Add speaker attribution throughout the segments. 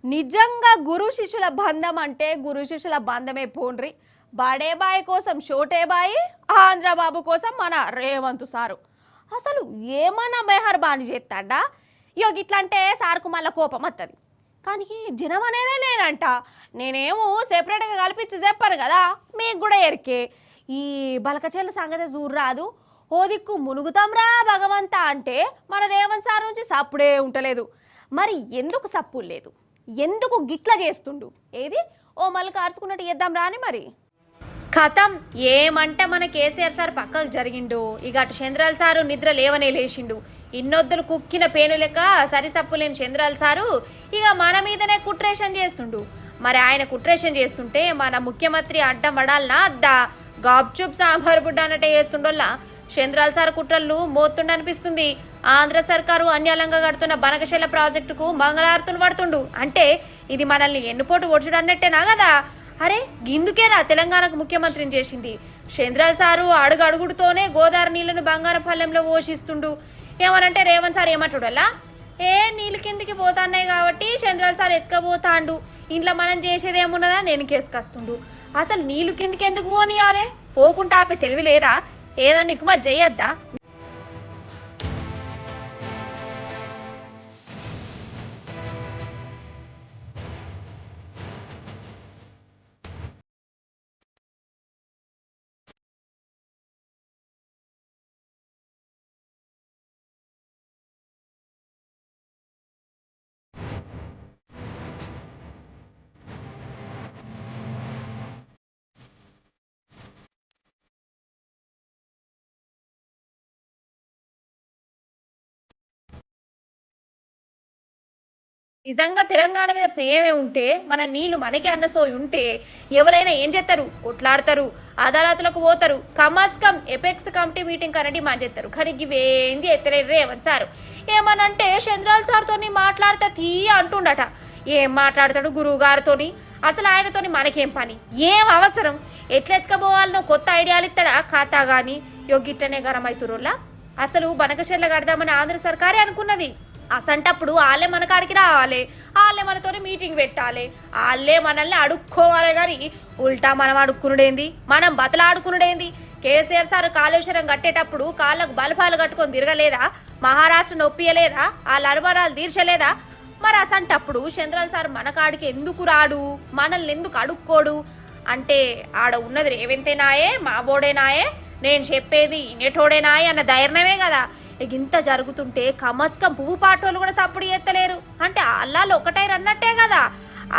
Speaker 1: నిజంగా గురు శిష్యుల బంధం అంటే గురు శిష్యుల బంధమే పోండ్రి. బడే బాయ్ కోసం షోటే బాయ్, ఆంధ్రబాబు కోసం మన రేవంత్ సారు. అసలు ఏమన్నా మెహర్బానీ చేస్తాడా? ఇగో గిట్లంటే సార్కు మళ్ళీ కోపం వస్తుంది. కానీ జనం అనేదే నేనంట. నేనేమో సెపరేట్గా కల్పించి చెప్పాను కదా, మీకు కూడా ఎరికే. ఈ బలకచేళ్ళ సంగతి చూడరాదు. ఓ దిక్కు మునుగుతాంరా భగవంతా అంటే మన రేవంత్ సార్ నుంచి సప్పుడే ఉంటలేదు. మరి ఎందుకు సప్పు లేదు, ఎందుకు గిట్ల చేస్తుండు? ఏది ఓ మళ్ళీ కార్చుకున్నట్టు చేద్దాం రాని మరి కథం. ఏమంటే మన కేసీఆర్ సార్ పక్కకు జరిగిండు. ఇక అటు చంద్రాల సారు నిద్ర లేవనే లేచిండు. ఇన్నొద్దులు కుక్కిన పేను లెక్క సరిసప్పు లేని చంద్రాల సారు ఇక మన మీదనే కుట్రేషన్ చేస్తుండు. మరి ఆయన కుట్రేషన్ చేస్తుంటే మన ముఖ్యమంత్రి అడ్డం పడాలనా అద్దా? గాబ్చూప్ సాంబార్ బుడ్డ అన్నట్టే చేస్తుండోల్లా చంద్రాల సార్ కుట్రలు మోతుండనిపిస్తుంది. ఆంధ్ర సర్కారు అన్యాలంగా కడుతున్న బనకశెల ప్రాజెక్టుకు మంగళారతులు పడుతుండు. అంటే ఇది మనల్ని ఎన్నుపోటు ఒడ్చుడు అన్నట్టేనా కదా? అరే గిందుకేనా తెలంగాణకు ముఖ్యమంత్రిని చేసింది? చంద్రాల సారు అడుగు అడుగుడుతోనే గోదావరి నీళ్లను బంగారం పల్లెంలో పోషిస్తుండు. ఏమనంటే రేవంత్ సార్ ఏమంటాడల్లా, నీళ్ళు కిందికి పోతాన్నాయి కాబట్టి చంద్రాల సార్ ఎత్తుకపోతాండు, ఇంట్లో మనం చేసేది ఏమున్నదా నేను కేసుకొస్తుండు. అసలు నీళ్ళు కిందికి ఎందుకు పోనీయాలే? పోకుంటా ఆపే తెలివి లేదా? ఏదన్నా నికుమా చేయొద్దా? నిజంగా తెలంగాణ మీద ప్రేమే ఉంటే, మన నీళ్లు మనకి అన్నసోయి ఉంటే ఎవరైనా ఏం చేస్తారు? కొట్లాడతారు, అదాలతులకు పోతారు, కమ్ ఎపెక్స్ కమిటీ మీటింగ్ కనటి చేస్తారు. కానీ ఇవేం చేస్తలేరు రేవంత్ సారు. ఏమనంటే చంద్రాల సార్తో మాట్లాడితే తీ అంటుండట. ఏం మాట్లాడతాడు గురువు గారితోని? అసలు ఆయనతోని మనకేం పని, ఏం అవసరం? ఎట్లెత్తుకపోవాలనో కొత్త ఐడియాలు ఇస్తాడా ఖాతా కానీ? యోగిట్టనే గరం అవుతురోళ్ళ. అసలు బనకశెల్ల కడదామని ఆంధ్ర సర్కారే అనుకున్నది. అసంటప్పుడు వాళ్ళే మన కాడికి రావాలి, వాళ్ళే మనతో మీటింగ్ పెట్టాలి, వాళ్ళే మనల్ని అడుక్కోవాలి. కానీ ఉల్టా మనం అడుక్కునుడేంది, మనం బతలాడుకునుడేంది? కేసీఆర్ సార్ కాళేశ్వరం కట్టేటప్పుడు కాళ్ళకు బలపాలు కట్టుకొని తిరగలేదా? మహారాష్ట్ర నొప్పియలేదా? వాళ్ళ అనుమానాలు తీర్చలేదా? మరి అసంటప్పుడు చంద్రాల సార్ మన కాడికి ఎందుకు రాడు, మనల్ని ఎందుకు అడుక్కోడు? అంటే ఆడ ఉన్నది రేవంతేనాయే, మా బోడేనాయే, నేను చెప్పేది ఇనేటోడేనాయే అన్న ధైర్యమే కదా. ఇంత జరుగుతుంటే కమస్కం పువ్వు పాటోళ్ళు కూడా సప్పుడు చేస్తలేరు. అంటే అల్లాలు ఒకటైరు అన్నట్టే కదా.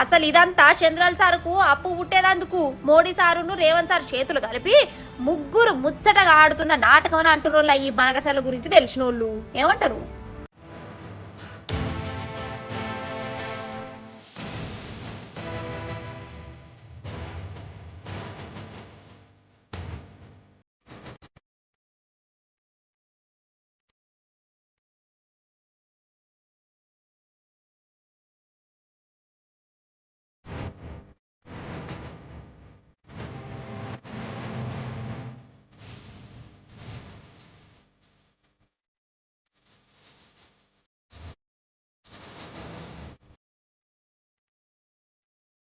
Speaker 1: అసలు ఇదంతా చంద్రాల సారుకు అప్పు పుట్టేదందుకు మోడీ సారును రేవంత్ సార్ చేతులు కలిపి ముగ్గురు ముచ్చటగా ఆడుతున్న నాటకం అని అంటున్న ఈ బనకశల గురించి తెలిసిన వాళ్ళు ఏమంటారు?